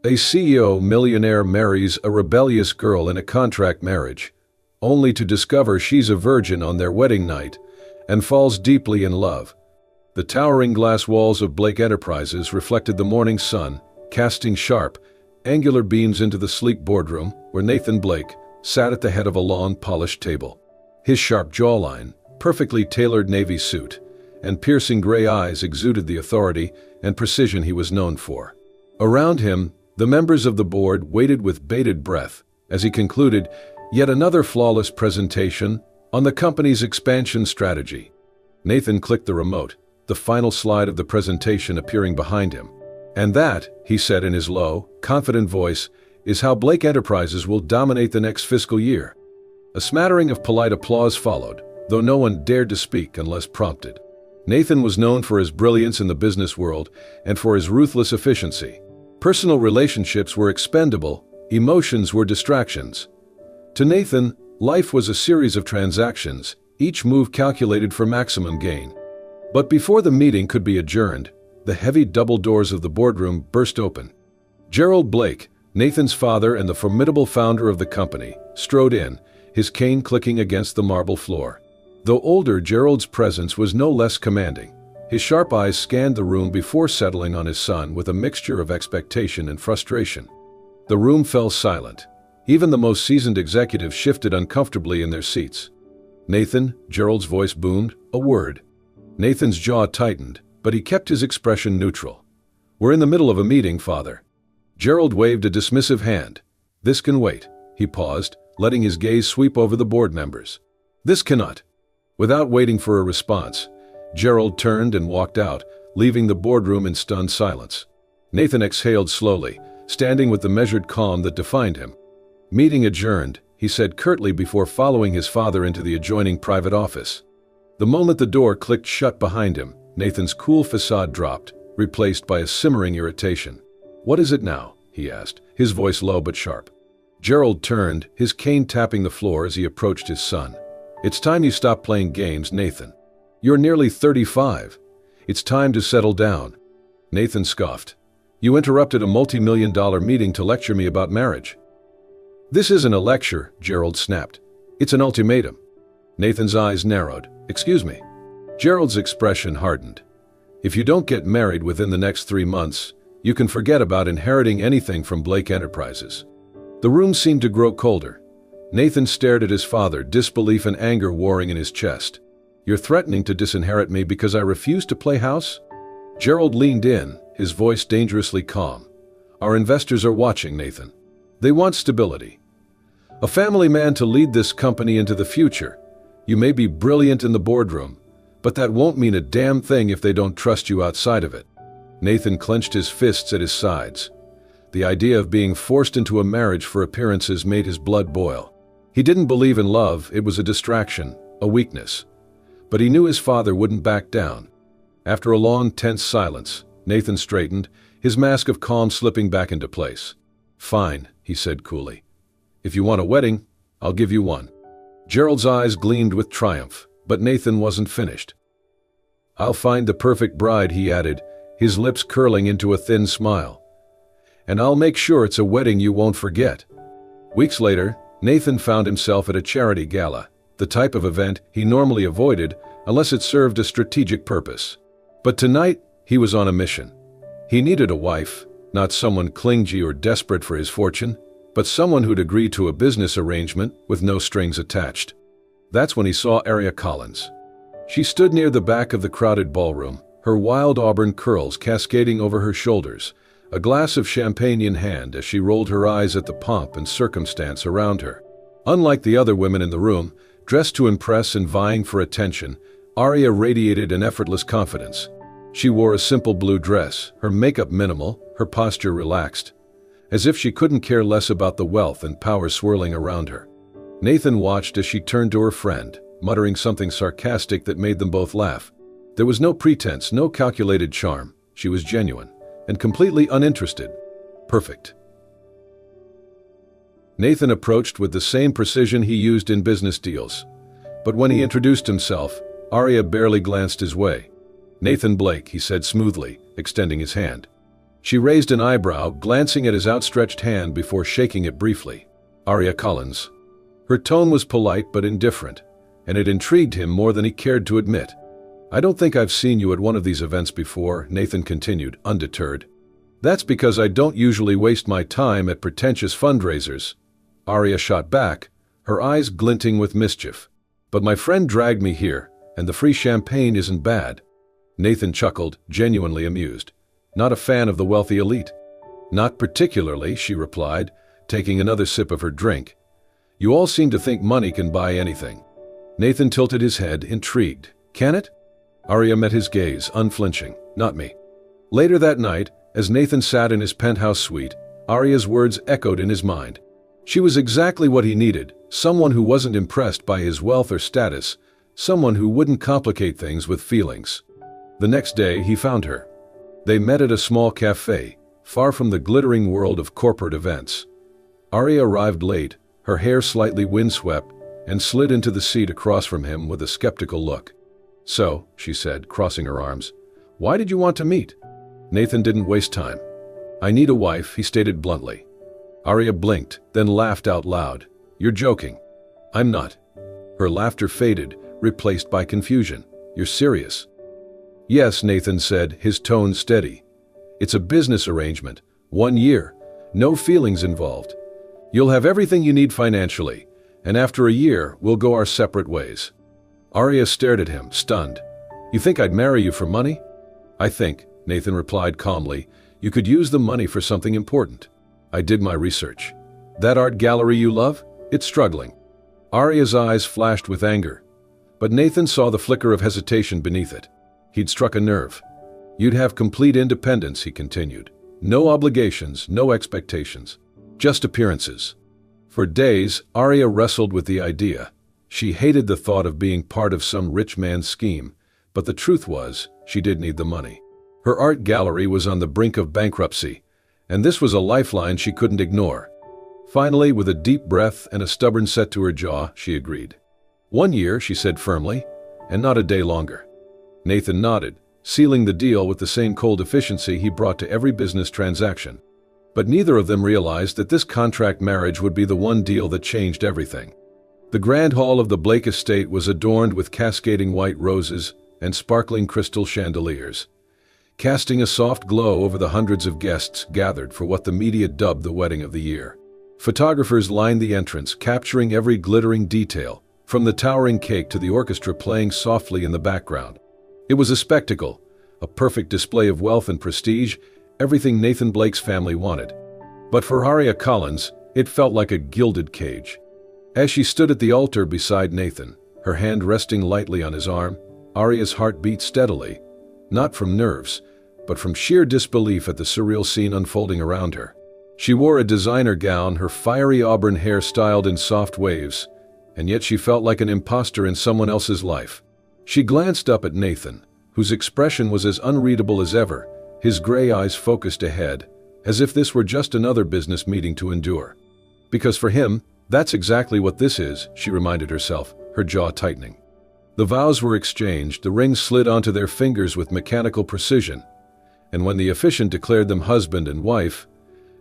A CEO millionaire marries a rebellious girl in a contract marriage, only to discover she's a virgin on their wedding night, and falls deeply in love. The towering glass walls of Blake Enterprises reflected the morning sun, casting sharp, angular beams into the sleek boardroom where Nathan Blake sat at the head of a long, polished table. His sharp jawline, perfectly tailored navy suit, and piercing gray eyes exuded the authority and precision he was known for. Around him, the members of the board waited with bated breath as he concluded yet another flawless presentation on the company's expansion strategy. Nathan clicked the remote, the final slide of the presentation appearing behind him. "And that," he said in his low, confident voice, "is how Blake Enterprises will dominate the next fiscal year." A smattering of polite applause followed, though no one dared to speak unless prompted. Nathan was known for his brilliance in the business world and for his ruthless efficiency. Personal relationships were expendable, emotions were distractions. To Nathan, life was a series of transactions, each move calculated for maximum gain. But before the meeting could be adjourned, the heavy double doors of the boardroom burst open. Gerald Blake, Nathan's father and the formidable founder of the company, strode in, his cane clicking against the marble floor. Though older, Gerald's presence was no less commanding. His sharp eyes scanned the room before settling on his son with a mixture of expectation and frustration. The room fell silent. Even the most seasoned executives shifted uncomfortably in their seats. "Nathan," Gerald's voice boomed, "a word." Nathan's jaw tightened, but he kept his expression neutral. "We're in the middle of a meeting, Father." Gerald waved a dismissive hand. "This can wait." He paused, letting his gaze sweep over the board members. "This cannot." Without waiting for a response, Gerald turned and walked out, leaving the boardroom in stunned silence. Nathan exhaled slowly, standing with the measured calm that defined him. "Meeting adjourned," he said curtly before following his father into the adjoining private office. The moment the door clicked shut behind him, Nathan's cool facade dropped, replaced by a simmering irritation. "What is it now?" he asked, his voice low but sharp. Gerald turned, his cane tapping the floor as he approached his son. "It's time you stop playing games, Nathan. You're nearly 35. It's time to settle down." Nathan scoffed. "You interrupted a multi-million-dollar meeting to lecture me about marriage." "This isn't a lecture," Gerald snapped. "It's an ultimatum." Nathan's eyes narrowed. "Excuse me." Gerald's expression hardened. "If you don't get married within the next 3 months, you can forget about inheriting anything from Blake Enterprises." The room seemed to grow colder. Nathan stared at his father, disbelief and anger warring in his chest. "You're threatening to disinherit me because I refuse to play house?" Gerald leaned in, his voice dangerously calm. "Our investors are watching, Nathan. They want stability. A family man to lead this company into the future. You may be brilliant in the boardroom, but that won't mean a damn thing if they don't trust you outside of it." Nathan clenched his fists at his sides. The idea of being forced into a marriage for appearances made his blood boil. He didn't believe in love, it was a distraction, a weakness. But he knew his father wouldn't back down. After a long, tense silence, Nathan straightened, his mask of calm slipping back into place. "Fine," he said coolly. "If you want a wedding, I'll give you one." Gerald's eyes gleamed with triumph, but Nathan wasn't finished. "I'll find the perfect bride," he added, his lips curling into a thin smile. "And I'll make sure it's a wedding you won't forget." Weeks later, Nathan found himself at a charity gala, the type of event he normally avoided unless it served a strategic purpose. But tonight, he was on a mission. He needed a wife, not someone clingy or desperate for his fortune, but someone who'd agree to a business arrangement with no strings attached. That's when he saw Aria Collins. She stood near the back of the crowded ballroom, her wild auburn curls cascading over her shoulders, a glass of champagne in hand as she rolled her eyes at the pomp and circumstance around her. Unlike the other women in the room, dressed to impress and vying for attention, Aria radiated an effortless confidence. She wore a simple blue dress, her makeup minimal, her posture relaxed, as if she couldn't care less about the wealth and power swirling around her. Nathan watched as she turned to her friend, muttering something sarcastic that made them both laugh. There was no pretense, no calculated charm. She was genuine and completely uninterested. Perfect. Nathan approached with the same precision he used in business deals. But when he introduced himself, Aria barely glanced his way. "Nathan Blake," he said smoothly, extending his hand. She raised an eyebrow, glancing at his outstretched hand before shaking it briefly. Aria Collins. Her tone was polite but indifferent, and it intrigued him more than he cared to admit. I don't think I've seen you at one of these events before, Nathan continued, undeterred. That's because I don't usually waste my time at pretentious fundraisers. Aria shot back, her eyes glinting with mischief. But my friend dragged me here, and the free champagne isn't bad. Nathan chuckled, genuinely amused. Not a fan of the wealthy elite? Not particularly, she replied, taking another sip of her drink. You all seem to think money can buy anything. Nathan tilted his head, intrigued. Can it? Aria met his gaze, unflinching. Not me. Later that night, as Nathan sat in his penthouse suite, Aria's words echoed in his mind. She was exactly what he needed, someone who wasn't impressed by his wealth or status, someone who wouldn't complicate things with feelings. The next day, he found her. They met at a small cafe, far from the glittering world of corporate events. Aria arrived late, her hair slightly windswept, and slid into the seat across from him with a skeptical look. So, she said, crossing her arms, why did you want to meet? Nathan didn't waste time. I need a wife, he stated bluntly. Aria blinked, then laughed out loud. You're joking. I'm not. Her laughter faded, replaced by confusion. You're serious? Yes, Nathan said, his tone steady. It's a business arrangement. 1 year. No feelings involved. You'll have everything you need financially, and after a year, we'll go our separate ways. Aria stared at him, stunned. You think I'd marry you for money? I think, Nathan replied calmly, you could use the money for something important. I did my research. That art gallery you love? It's struggling. Aria's eyes flashed with anger, but Nathan saw the flicker of hesitation beneath it. He'd struck a nerve. You'd have complete independence, he continued. No obligations, no expectations. Just appearances. For days, Aria wrestled with the idea. She hated the thought of being part of some rich man's scheme, but the truth was, she did need the money. Her art gallery was on the brink of bankruptcy, and this was a lifeline she couldn't ignore. Finally, with a deep breath and a stubborn set to her jaw, she agreed. 1 year, she said firmly, and not a day longer. Nathan nodded, sealing the deal with the same cold efficiency he brought to every business transaction. But neither of them realized that this contract marriage would be the one deal that changed everything. The grand hall of the Blake estate was adorned with cascading white roses and sparkling crystal chandeliers, casting a soft glow over the hundreds of guests gathered for what the media dubbed the wedding of the year. Photographers lined the entrance, capturing every glittering detail, from the towering cake to the orchestra playing softly in the background. It was a spectacle, a perfect display of wealth and prestige, everything Nathan Blake's family wanted. But for Aria Collins, it felt like a gilded cage. As she stood at the altar beside Nathan, her hand resting lightly on his arm, Aria's heart beat steadily, not from nerves, but from sheer disbelief at the surreal scene unfolding around her. She wore a designer gown, her fiery auburn hair styled in soft waves, and yet she felt like an imposter in someone else's life. She glanced up at Nathan, whose expression was as unreadable as ever, his gray eyes focused ahead, as if this were just another business meeting to endure. Because for him, that's exactly what this is, she reminded herself, her jaw tightening. The vows were exchanged, the rings slid onto their fingers with mechanical precision, and when the officiant declared them husband and wife,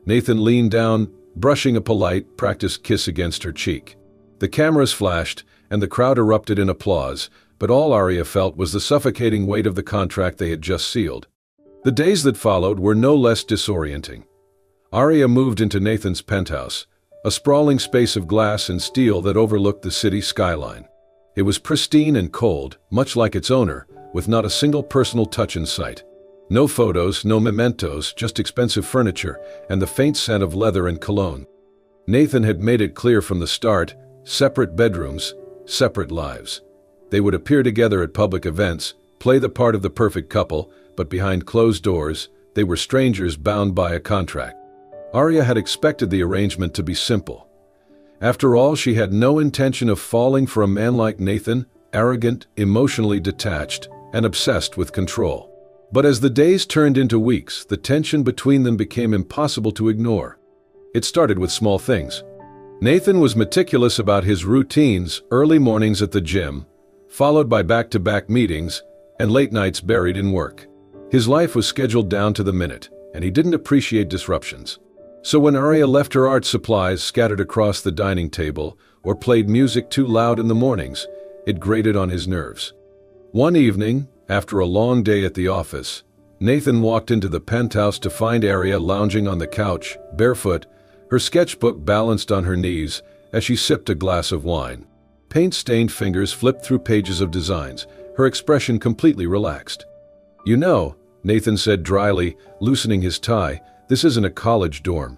Nathan leaned down, brushing a polite, practiced kiss against her cheek. The cameras flashed, and the crowd erupted in applause, but all Aria felt was the suffocating weight of the contract they had just sealed. The days that followed were no less disorienting. Aria moved into Nathan's penthouse, a sprawling space of glass and steel that overlooked the city skyline. It was pristine and cold, much like its owner, with not a single personal touch in sight. No photos, no mementos, just expensive furniture and the faint scent of leather and cologne. Nathan had made it clear from the start, separate bedrooms, separate lives. They would appear together at public events, play the part of the perfect couple, but behind closed doors, they were strangers bound by a contract. Aria had expected the arrangement to be simple. After all, she had no intention of falling for a man like Nathan, arrogant, emotionally detached, and obsessed with control. But as the days turned into weeks, the tension between them became impossible to ignore. It started with small things. Nathan was meticulous about his routines, early mornings at the gym, followed by back-to-back meetings, and late nights buried in work. His life was scheduled down to the minute, and he didn't appreciate disruptions. So when Arya left her art supplies scattered across the dining table or played music too loud in the mornings, it grated on his nerves. One evening, after a long day at the office, Nathan walked into the penthouse to find Arya lounging on the couch, barefoot, her sketchbook balanced on her knees as she sipped a glass of wine. Paint-stained fingers flipped through pages of designs, her expression completely relaxed. "You know," Nathan said dryly, loosening his tie, "this isn't a college dorm."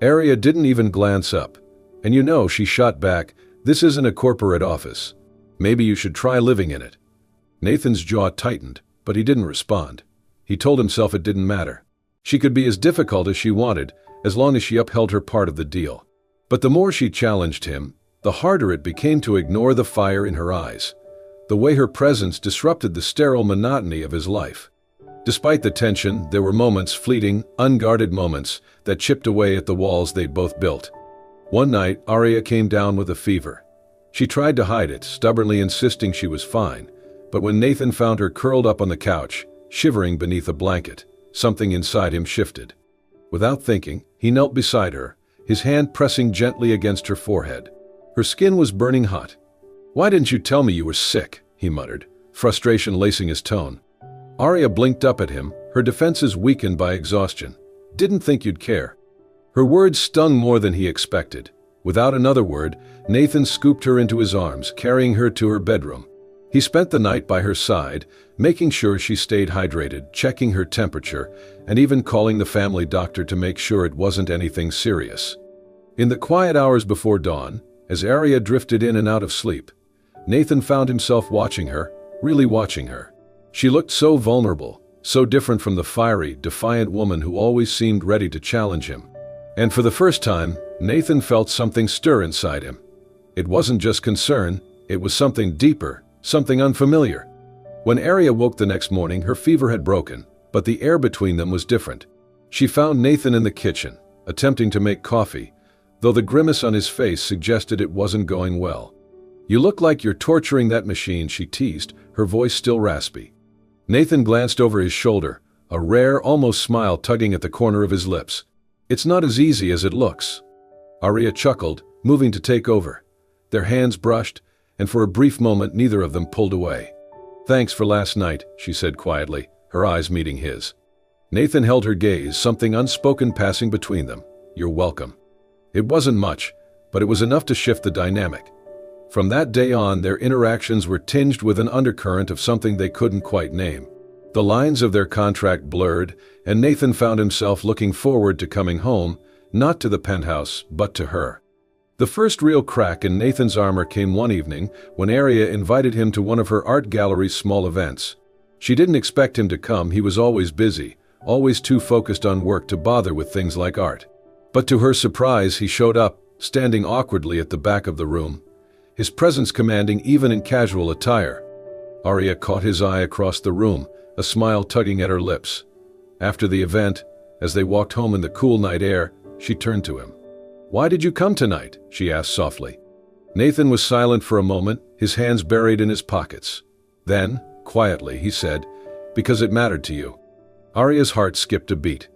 Arya didn't even glance up. "And you know," she shot back, "this isn't a corporate office. Maybe you should try living in it." Nathan's jaw tightened, but he didn't respond. He told himself it didn't matter. She could be as difficult as she wanted, as long as she upheld her part of the deal. But the more she challenged him, the harder it became to ignore the fire in her eyes. The way her presence disrupted the sterile monotony of his life. Despite the tension, there were moments, fleeting, unguarded moments, that chipped away at the walls they'd both built. One night, Arya came down with a fever. She tried to hide it, stubbornly insisting she was fine. But when Nathan found her curled up on the couch, shivering beneath a blanket, something inside him shifted. Without thinking, he knelt beside her, his hand pressing gently against her forehead. Her skin was burning hot. "Why didn't you tell me you were sick?" he muttered, frustration lacing his tone. Arya blinked up at him, her defenses weakened by exhaustion. "Didn't think you'd care." Her words stung more than he expected. Without another word, Nathan scooped her into his arms, carrying her to her bedroom. He spent the night by her side, making sure she stayed hydrated, checking her temperature, and even calling the family doctor to make sure it wasn't anything serious. In the quiet hours before dawn, as Arya drifted in and out of sleep, Nathan found himself watching her, really watching her. She looked so vulnerable, so different from the fiery, defiant woman who always seemed ready to challenge him. And for the first time, Nathan felt something stir inside him. It wasn't just concern, it was something deeper, something unfamiliar. When Arya woke the next morning, her fever had broken, but the air between them was different. She found Nathan in the kitchen, attempting to make coffee, though the grimace on his face suggested it wasn't going well. "You look like you're torturing that machine," she teased, her voice still raspy. Nathan glanced over his shoulder, a rare, almost smile tugging at the corner of his lips. "It's not as easy as it looks." Arya chuckled, moving to take over. Their hands brushed, and for a brief moment neither of them pulled away. "Thanks for last night," she said quietly, her eyes meeting his. Nathan held her gaze, something unspoken passing between them. "You're welcome." It wasn't much, but it was enough to shift the dynamic. From that day on, their interactions were tinged with an undercurrent of something they couldn't quite name. The lines of their contract blurred, and Nathan found himself looking forward to coming home, not to the penthouse, but to her. The first real crack in Nathan's armor came one evening when Arya invited him to one of her art gallery's small events. She didn't expect him to come, he was always busy, always too focused on work to bother with things like art. But to her surprise, he showed up, standing awkwardly at the back of the room, his presence commanding even in casual attire. Arya caught his eye across the room, a smile tugging at her lips. After the event, as they walked home in the cool night air, she turned to him. "Why did you come tonight?" she asked softly. Nathan was silent for a moment, his hands buried in his pockets. Then, quietly, he said, "Because it mattered to you." Arya's heart skipped a beat.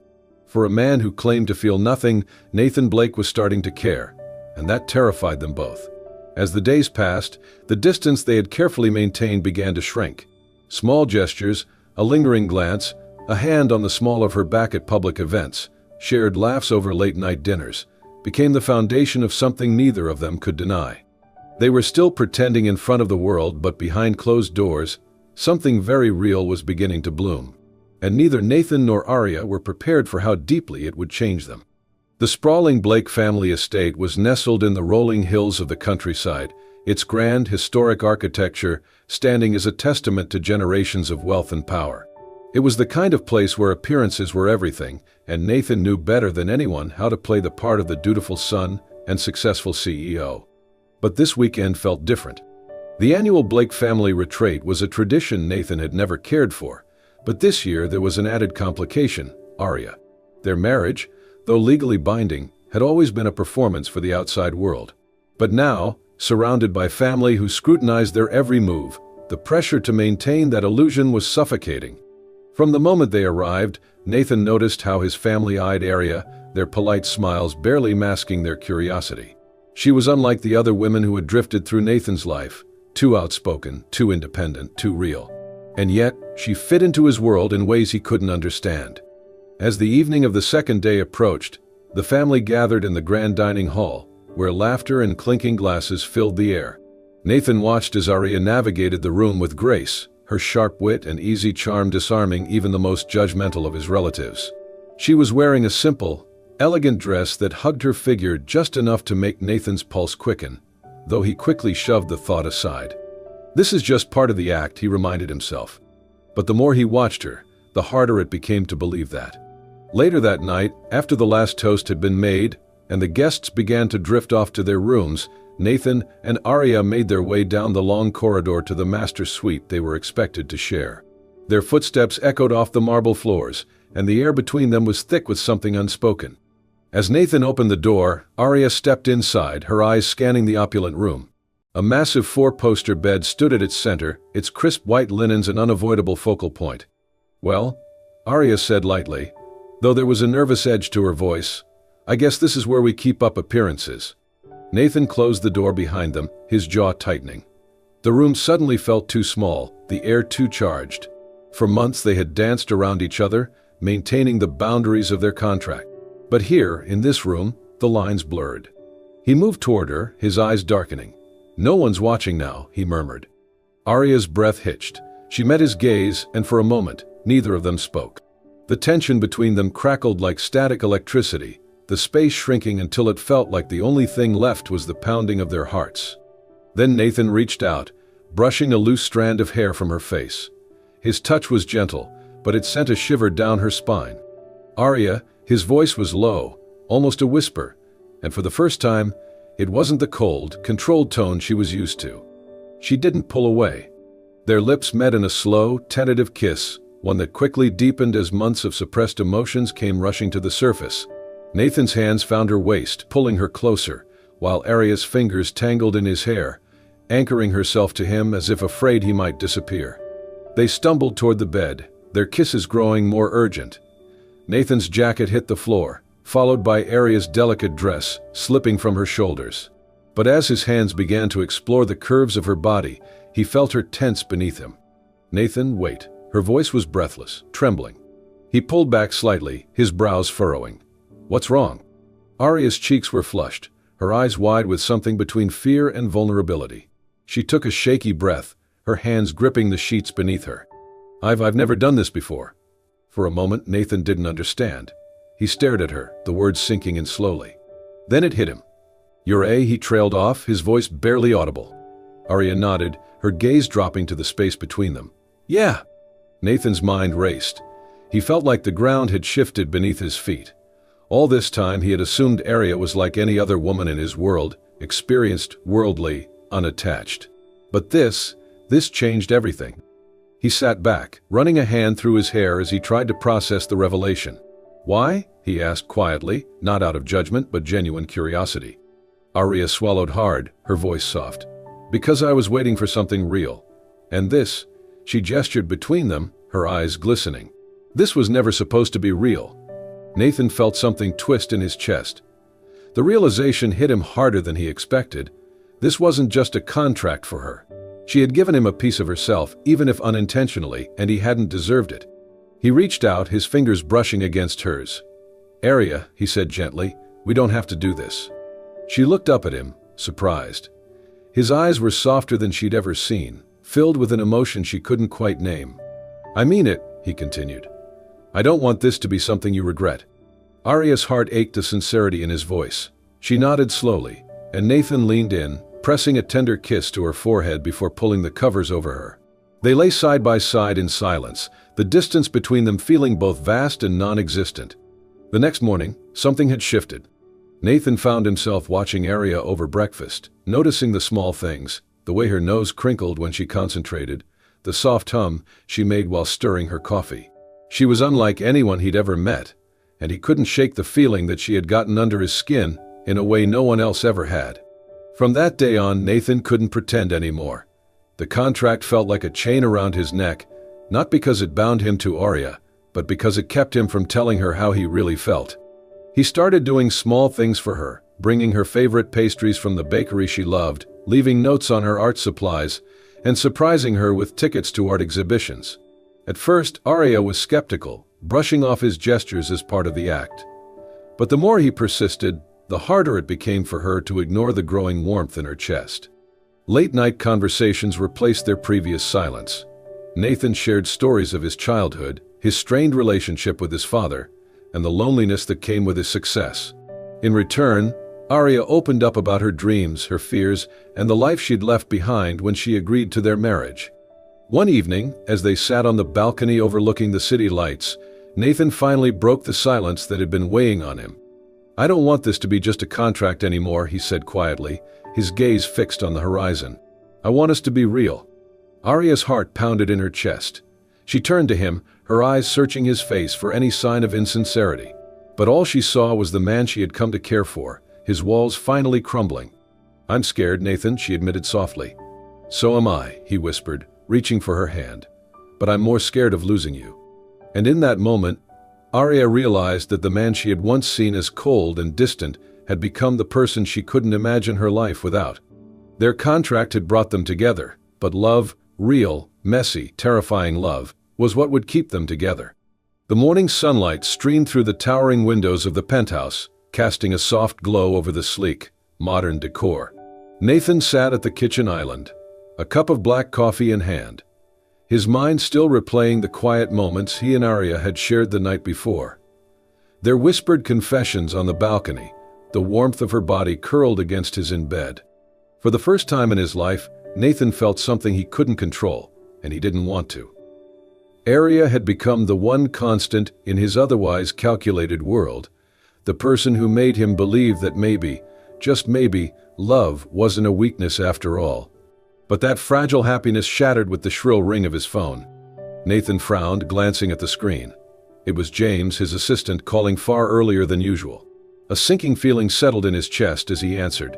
For a man who claimed to feel nothing, Nathan Blake was starting to care, and that terrified them both. As the days passed, the distance they had carefully maintained began to shrink. Small gestures, a lingering glance, a hand on the small of her back at public events, shared laughs over late-night dinners, became the foundation of something neither of them could deny. They were still pretending in front of the world, but behind closed doors, something very real was beginning to bloom. And neither Nathan nor Arya were prepared for how deeply it would change them. The sprawling Blake family estate was nestled in the rolling hills of the countryside, its grand, historic architecture standing as a testament to generations of wealth and power. It was the kind of place where appearances were everything, and Nathan knew better than anyone how to play the part of the dutiful son and successful CEO. But this weekend felt different. The annual Blake family retreat was a tradition Nathan had never cared for, but this year there was an added complication: Arya. Their marriage, though legally binding, had always been a performance for the outside world. But now, surrounded by family who scrutinized their every move, the pressure to maintain that illusion was suffocating. From the moment they arrived, Nathan noticed how his family eyed Arya, their polite smiles barely masking their curiosity. She was unlike the other women who had drifted through Nathan's life, too outspoken, too independent, too real. And yet, she fit into his world in ways he couldn't understand. As the evening of the second day approached, the family gathered in the grand dining hall, where laughter and clinking glasses filled the air. Nathan watched as Arya navigated the room with grace, her sharp wit and easy charm disarming even the most judgmental of his relatives. She was wearing a simple, elegant dress that hugged her figure just enough to make Nathan's pulse quicken, though he quickly shoved the thought aside. This is just part of the act, he reminded himself. But the more he watched her, the harder it became to believe that. Later that night, after the last toast had been made, and the guests began to drift off to their rooms, Nathan and Arya made their way down the long corridor to the master suite they were expected to share. Their footsteps echoed off the marble floors, and the air between them was thick with something unspoken. As Nathan opened the door, Arya stepped inside, her eyes scanning the opulent room. A massive four-poster bed stood at its center, its crisp white linens an unavoidable focal point. "Well," Arya said lightly, though there was a nervous edge to her voice, "I guess this is where we keep up appearances." Nathan closed the door behind them, his jaw tightening. The room suddenly felt too small, the air too charged. For months they had danced around each other, maintaining the boundaries of their contract. But here, in this room, the lines blurred. He moved toward her, his eyes darkening. "No one's watching now," he murmured. Arya's breath hitched. She met his gaze, and for a moment, neither of them spoke. The tension between them crackled like static electricity, the space shrinking until it felt like the only thing left was the pounding of their hearts. Then Nathan reached out, brushing a loose strand of hair from her face. His touch was gentle, but it sent a shiver down her spine. "Arya," his voice was low, almost a whisper, and for the first time, it wasn't the cold, controlled tone she was used to. She didn't pull away. Their lips met in a slow, tentative kiss, one that quickly deepened as months of suppressed emotions came rushing to the surface. Nathan's hands found her waist, pulling her closer, while Arya's fingers tangled in his hair, anchoring herself to him as if afraid he might disappear. They stumbled toward the bed, their kisses growing more urgent. Nathan's jacket hit the floor, followed by Arya's delicate dress, slipping from her shoulders. But as his hands began to explore the curves of her body, he felt her tense beneath him. "Nathan, wait." Her voice was breathless, trembling. He pulled back slightly, his brows furrowing. "What's wrong?" Arya's cheeks were flushed, her eyes wide with something between fear and vulnerability. She took a shaky breath, her hands gripping the sheets beneath her. I've never done this before." For a moment, Nathan didn't understand. He stared at her, the words sinking in slowly. Then it hit him. He trailed off, his voice barely audible. Arya nodded, her gaze dropping to the space between them. "Yeah." Nathan's mind raced. He felt like the ground had shifted beneath his feet. All this time he had assumed Arya was like any other woman in his world, experienced, worldly, unattached. But this changed everything. He sat back, running a hand through his hair as he tried to process the revelation. "Why?" he asked quietly, not out of judgment but genuine curiosity. Arya swallowed hard, her voice soft. "Because I was waiting for something real. And this," she gestured between them, her eyes glistening. "This was never supposed to be real." Nathan felt something twist in his chest. The realization hit him harder than he expected. This wasn't just a contract for her. She had given him a piece of herself, even if unintentionally, and he hadn't deserved it. He reached out, his fingers brushing against hers. "Arya," he said gently, "we don't have to do this." She looked up at him, surprised. His eyes were softer than she'd ever seen, filled with an emotion she couldn't quite name. "I mean it," he continued. "I don't want this to be something you regret." Arya's heart ached to sincerity in his voice. She nodded slowly, and Nathan leaned in, pressing a tender kiss to her forehead before pulling the covers over her. They lay side by side in silence, the distance between them feeling both vast and non-existent. The next morning, something had shifted. Nathan found himself watching Arya over breakfast, noticing the small things, the way her nose crinkled when she concentrated, the soft hum she made while stirring her coffee. She was unlike anyone he'd ever met, and he couldn't shake the feeling that she had gotten under his skin in a way no one else ever had. From that day on, Nathan couldn't pretend anymore. The contract felt like a chain around his neck, Not because it bound him to Arya, but because it kept him from telling her how he really felt. He started doing small things for her, bringing her favorite pastries from the bakery she loved, leaving notes on her art supplies, and surprising her with tickets to art exhibitions. At first, Arya was skeptical, brushing off his gestures as part of the act. But the more he persisted, the harder it became for her to ignore the growing warmth in her chest. Late-night conversations replaced their previous silence. Nathan shared stories of his childhood, his strained relationship with his father, and the loneliness that came with his success. In return, Arya opened up about her dreams, her fears, and the life she'd left behind when she agreed to their marriage. One evening, as they sat on the balcony overlooking the city lights, Nathan finally broke the silence that had been weighing on him. "I don't want this to be just a contract anymore," he said quietly, his gaze fixed on the horizon. "I want us to be real." Arya's heart pounded in her chest. She turned to him, her eyes searching his face for any sign of insincerity. But all she saw was the man she had come to care for, his walls finally crumbling. "I'm scared, Nathan," she admitted softly. "So am I," he whispered, reaching for her hand. "But I'm more scared of losing you." And in that moment, Arya realized that the man she had once seen as cold and distant had become the person she couldn't imagine her life without. Their contract had brought them together, but love, real, messy, terrifying love, was what would keep them together. The morning sunlight streamed through the towering windows of the penthouse, casting a soft glow over the sleek, modern decor. Nathan sat at the kitchen island, a cup of black coffee in hand, his mind still replaying the quiet moments he and Arya had shared the night before. Their whispered confessions on the balcony, the warmth of her body curled against his in bed. For the first time in his life, Nathan felt something he couldn't control, and he didn't want to. Arya had become the one constant in his otherwise calculated world, the person who made him believe that maybe, just maybe, love wasn't a weakness after all. But that fragile happiness shattered with the shrill ring of his phone. Nathan frowned, glancing at the screen. It was James, his assistant, calling far earlier than usual. A sinking feeling settled in his chest as he answered.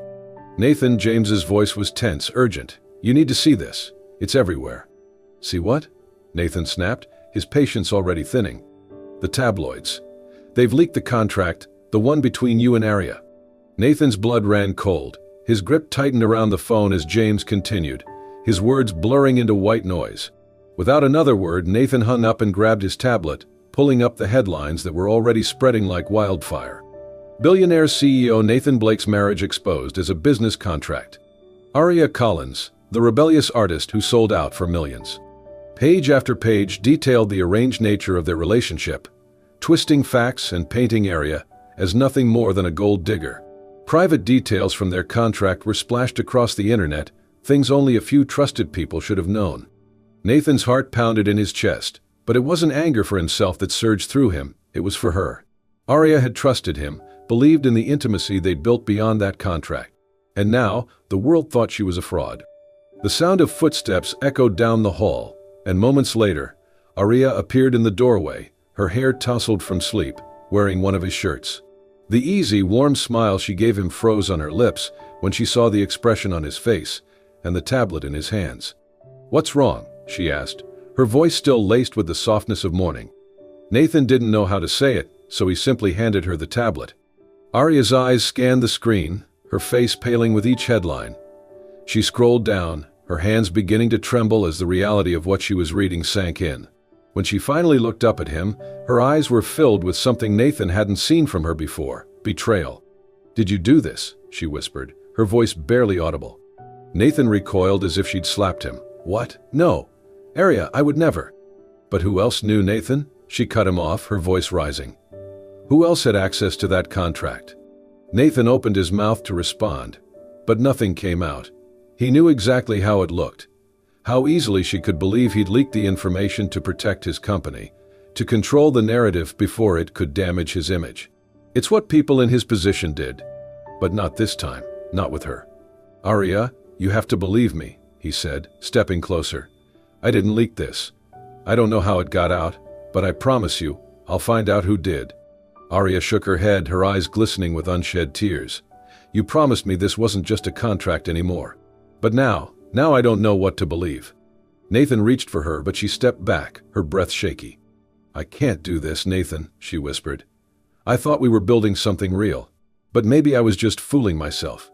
"Nathan," James's voice was tense, urgent. "You need to see this. It's everywhere." "See what?" Nathan snapped, his patience already thinning. "The tabloids. They've leaked the contract, the one between you and Arya." Nathan's blood ran cold. His grip tightened around the phone as James continued, his words blurring into white noise. Without another word, Nathan hung up and grabbed his tablet, pulling up the headlines that were already spreading like wildfire. Billionaire CEO Nathan Blake's marriage exposed as a business contract. Arya Collins, the rebellious artist who sold out for millions. Page after page detailed the arranged nature of their relationship, twisting facts and painting Arya as nothing more than a gold digger. Private details from their contract were splashed across the internet, things only a few trusted people should have known. Nathan's heart pounded in his chest, but it wasn't anger for himself that surged through him, it was for her. Arya had trusted him, believed in the intimacy they'd built beyond that contract. And now, the world thought she was a fraud. The sound of footsteps echoed down the hall, and moments later, Arya appeared in the doorway, her hair tousled from sleep, wearing one of his shirts. The easy, warm smile she gave him froze on her lips when she saw the expression on his face and the tablet in his hands. "What's wrong?" she asked, her voice still laced with the softness of morning. Nathan didn't know how to say it, so he simply handed her the tablet. Arya's eyes scanned the screen, her face paling with each headline. She scrolled down, her hands beginning to tremble as the reality of what she was reading sank in. When she finally looked up at him, her eyes were filled with something Nathan hadn't seen from her before: betrayal. "Did you do this?" she whispered, her voice barely audible. Nathan recoiled as if she'd slapped him. "What? No. Arya, I would never." "But who else knew, Nathan?" She cut him off, her voice rising. "Who else had access to that contract?" Nathan opened his mouth to respond, but nothing came out. He knew exactly how it looked. How easily she could believe he'd leaked the information to protect his company, to control the narrative before it could damage his image. It's what people in his position did. But not this time, not with her. "Arya, you have to believe me," he said, stepping closer. "I didn't leak this. I don't know how it got out, but I promise you, I'll find out who did." Arya shook her head, her eyes glistening with unshed tears. "You promised me this wasn't just a contract anymore. But now I don't know what to believe." Nathan reached for her, but she stepped back, her breath shaky. "I can't do this, Nathan," she whispered. "I thought we were building something real. But maybe I was just fooling myself."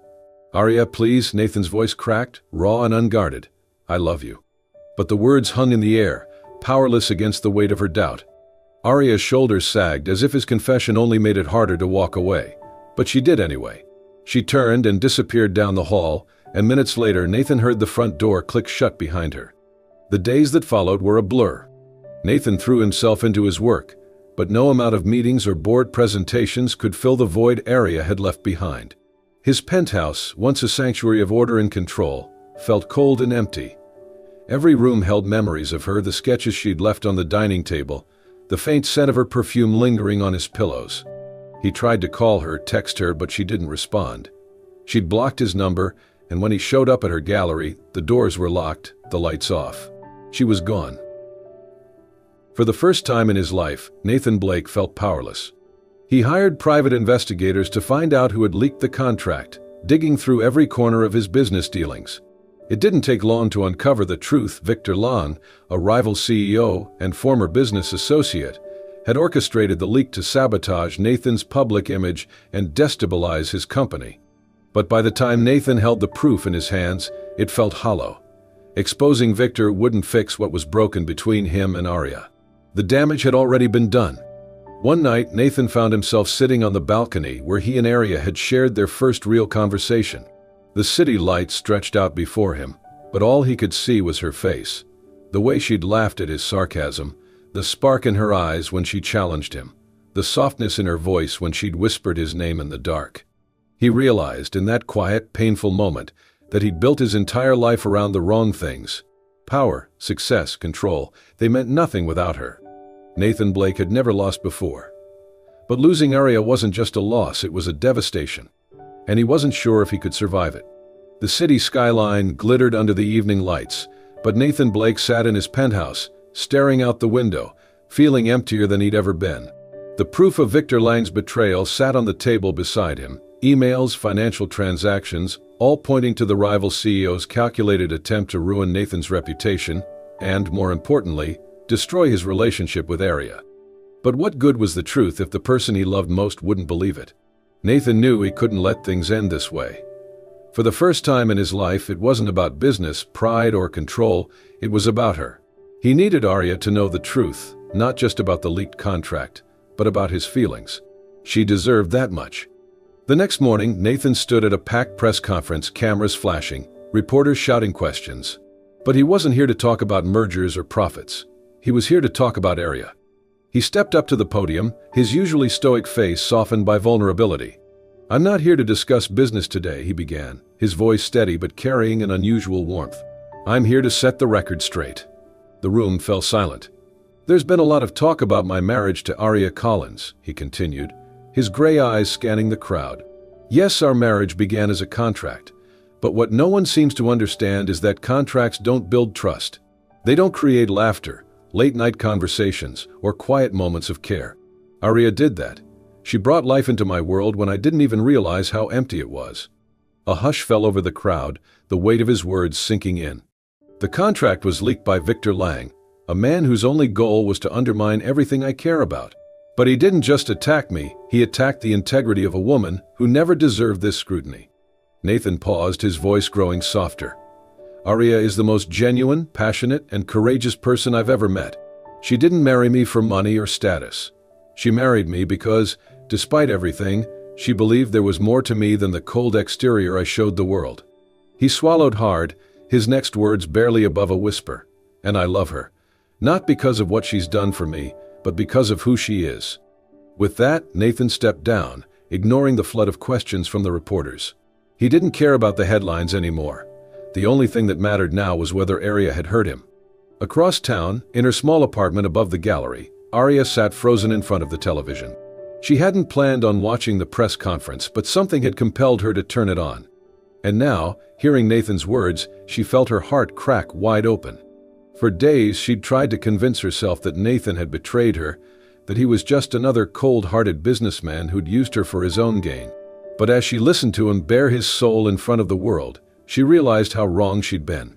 "Arya, please," Nathan's voice cracked, raw and unguarded. "I love you." But the words hung in the air, powerless against the weight of her doubt. Arya's shoulders sagged as if his confession only made it harder to walk away. But she did anyway. She turned and disappeared down the hall, and minutes later Nathan heard the front door click shut behind her. The days that followed were a blur. Nathan threw himself into his work, but no amount of meetings or board presentations could fill the void Arya had left behind. His penthouse, once a sanctuary of order and control, felt cold and empty. Every room held memories of her, the sketches she'd left on the dining table, the faint scent of her perfume lingering on his pillows. He tried to call her, text her, but she didn't respond. She'd blocked his number, and when he showed up at her gallery, the doors were locked, the lights off. She was gone. For the first time in his life, Nathan Blake felt powerless. He hired private investigators to find out who had leaked the contract, digging through every corner of his business dealings. It didn't take long to uncover the truth. Victor Lang, a rival CEO and former business associate, had orchestrated the leak to sabotage Nathan's public image and destabilize his company. But by the time Nathan held the proof in his hands, it felt hollow. Exposing Victor wouldn't fix what was broken between him and Arya. The damage had already been done. One night, Nathan found himself sitting on the balcony where he and Arya had shared their first real conversation. The city lights stretched out before him, but all he could see was her face. The way she'd laughed at his sarcasm, the spark in her eyes when she challenged him, the softness in her voice when she'd whispered his name in the dark. He realized in that quiet, painful moment that he'd built his entire life around the wrong things. Power, success, control, they meant nothing without her. Nathan Blake had never lost before. But losing Arya wasn't just a loss, it was a devastation. And he wasn't sure if he could survive it. The city skyline glittered under the evening lights, but Nathan Blake sat in his penthouse, staring out the window, feeling emptier than he'd ever been. The proof of Victor Lang's betrayal sat on the table beside him, emails, financial transactions, all pointing to the rival CEO's calculated attempt to ruin Nathan's reputation and, more importantly, destroy his relationship with Arya. But what good was the truth if the person he loved most wouldn't believe it? Nathan knew he couldn't let things end this way. For the first time in his life, it wasn't about business, pride, or control, it was about her. He needed Arya to know the truth, not just about the leaked contract, but about his feelings. She deserved that much. The next morning, Nathan stood at a packed press conference, cameras flashing, reporters shouting questions. But he wasn't here to talk about mergers or profits. He was here to talk about Arya. He stepped up to the podium, his usually stoic face softened by vulnerability. "I'm not here to discuss business today," he began, his voice steady but carrying an unusual warmth. "I'm here to set the record straight." The room fell silent. "There's been a lot of talk about my marriage to Arya Collins," he continued, his gray eyes scanning the crowd. "Yes, our marriage began as a contract, but what no one seems to understand is that contracts don't build trust. They don't create laughter, late-night conversations, or quiet moments of care. Arya did that. She brought life into my world when I didn't even realize how empty it was." A hush fell over the crowd, the weight of his words sinking in. "The contract was leaked by Victor Lang, a man whose only goal was to undermine everything I care about. But he didn't just attack me, he attacked the integrity of a woman who never deserved this scrutiny." Nathan paused, his voice growing softer. "Arya is the most genuine, passionate, and courageous person I've ever met. She didn't marry me for money or status. She married me because, despite everything, she believed there was more to me than the cold exterior I showed the world." He swallowed hard, his next words barely above a whisper. "And I love her. Not because of what she's done for me, but because of who she is." With that, Nathan stepped down, ignoring the flood of questions from the reporters. He didn't care about the headlines anymore. The only thing that mattered now was whether Arya had hurt him. Across town, in her small apartment above the gallery, Arya sat frozen in front of the television. She hadn't planned on watching the press conference, but something had compelled her to turn it on. And now, hearing Nathan's words, she felt her heart crack wide open. For days, she'd tried to convince herself that Nathan had betrayed her, that he was just another cold-hearted businessman who'd used her for his own gain. But as she listened to him bare his soul in front of the world, she realized how wrong she'd been.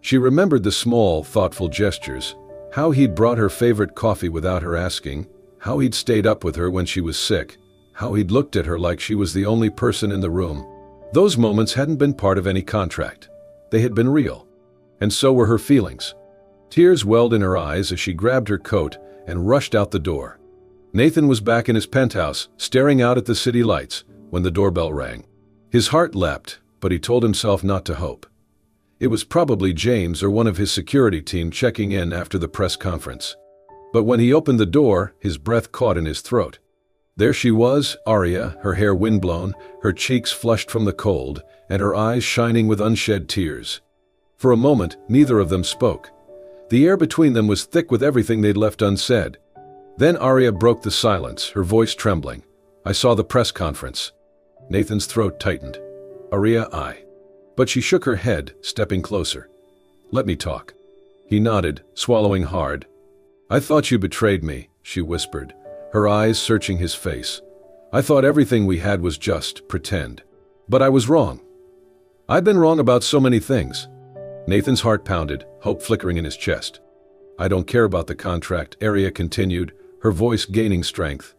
She remembered the small, thoughtful gestures, how he'd brought her favorite coffee without her asking, how he'd stayed up with her when she was sick, how he'd looked at her like she was the only person in the room. Those moments hadn't been part of any contract. They had been real. And so were her feelings. Tears welled in her eyes as she grabbed her coat and rushed out the door. Nathan was back in his penthouse, staring out at the city lights, when the doorbell rang. His heart leapt, but he told himself not to hope. It was probably James or one of his security team checking in after the press conference. But when he opened the door, his breath caught in his throat. There she was, Arya, her hair windblown, her cheeks flushed from the cold, and her eyes shining with unshed tears. For a moment, neither of them spoke. The air between them was thick with everything they'd left unsaid. Then Arya broke the silence, her voice trembling. "I saw the press conference." Nathan's throat tightened. "Arya, I." But she shook her head, stepping closer. "Let me talk." He nodded, swallowing hard. "I thought you betrayed me," she whispered, her eyes searching his face. "I thought everything we had was just pretend. But I was wrong. I've been wrong about so many things." Nathan's heart pounded, hope flickering in his chest. "I don't care about the contract," Arya continued, her voice gaining strength.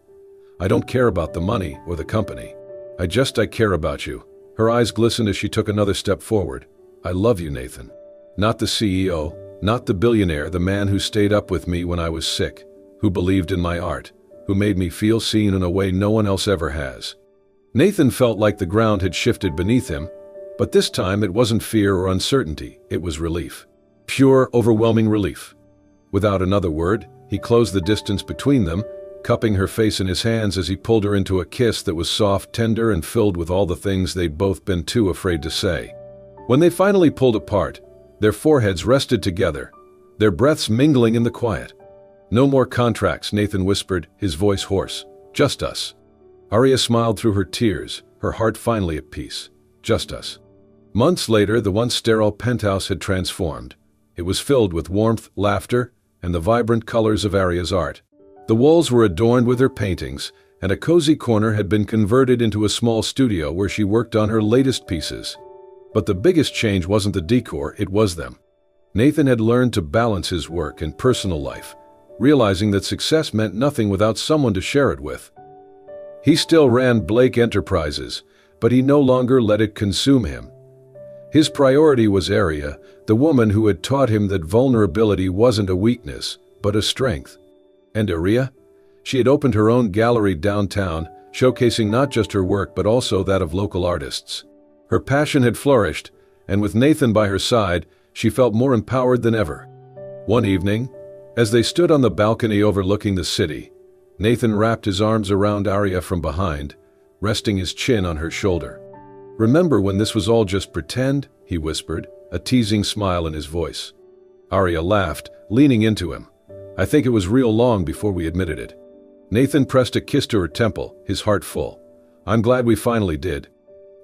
"I don't care about the money or the company. I care about you." Her eyes glistened as she took another step forward. "I love you, Nathan. Not the CEO, not the billionaire, the man who stayed up with me when I was sick, who believed in my art, who made me feel seen in a way no one else ever has." Nathan felt like the ground had shifted beneath him, but this time it wasn't fear or uncertainty, it was relief. Pure, overwhelming relief. Without another word, he closed the distance between them, cupping her face in his hands as he pulled her into a kiss that was soft, tender, and filled with all the things they'd both been too afraid to say. When they finally pulled apart, their foreheads rested together, their breaths mingling in the quiet. "No more contracts," Nathan whispered, his voice hoarse. "Just us." Arya smiled through her tears, her heart finally at peace. Just us. Months later, the once sterile penthouse had transformed. It was filled with warmth, laughter, and the vibrant colors of Arya's art. The walls were adorned with her paintings, and a cozy corner had been converted into a small studio where she worked on her latest pieces. But the biggest change wasn't the decor, it was them. Nathan had learned to balance his work and personal life, realizing that success meant nothing without someone to share it with. He still ran Blake Enterprises, but he no longer let it consume him. His priority was Arya, the woman who had taught him that vulnerability wasn't a weakness, but a strength. And Arya? She had opened her own gallery downtown, showcasing not just her work but also that of local artists. Her passion had flourished, and with Nathan by her side, she felt more empowered than ever. One evening, as they stood on the balcony overlooking the city, Nathan wrapped his arms around Arya from behind, resting his chin on her shoulder. "Remember when this was all just pretend?" he whispered, a teasing smile in his voice. Arya laughed, leaning into him. "I think it was real long before we admitted it." Nathan pressed a kiss to her temple, his heart full. "I'm glad we finally did."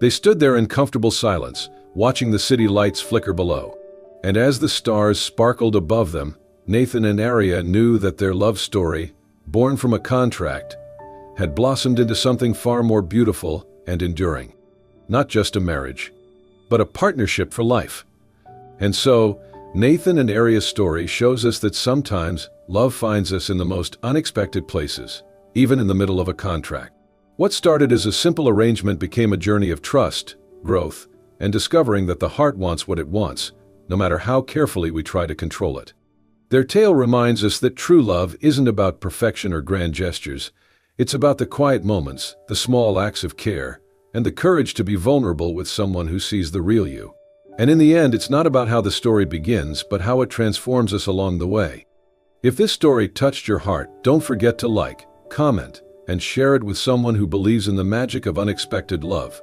They stood there in comfortable silence, watching the city lights flicker below. And as the stars sparkled above them, Nathan and Arya knew that their love story, born from a contract, had blossomed into something far more beautiful and enduring. Not just a marriage, but a partnership for life. And so, Nathan and Arya's story shows us that sometimes love finds us in the most unexpected places, even in the middle of a contract. What started as a simple arrangement became a journey of trust, growth, and discovering that the heart wants what it wants, no matter how carefully we try to control it. Their tale reminds us that true love isn't about perfection or grand gestures. It's about the quiet moments, the small acts of care, and the courage to be vulnerable with someone who sees the real you. And in the end, it's not about how the story begins, but how it transforms us along the way. If this story touched your heart, don't forget to like, comment, and share it with someone who believes in the magic of unexpected love.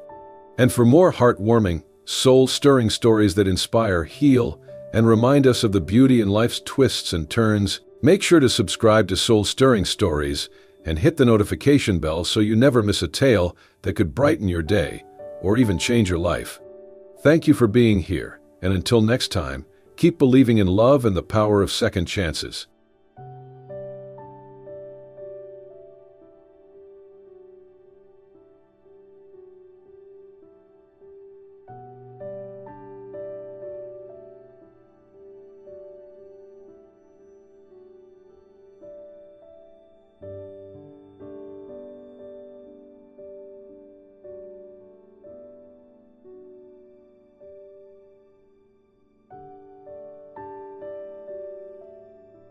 And for more heartwarming, soul-stirring stories that inspire, heal, and remind us of the beauty in life's twists and turns, make sure to subscribe to Soul Stirring Stories and hit the notification bell so you never miss a tale that could brighten your day or even change your life. Thank you for being here, and until next time, keep believing in love and the power of second chances.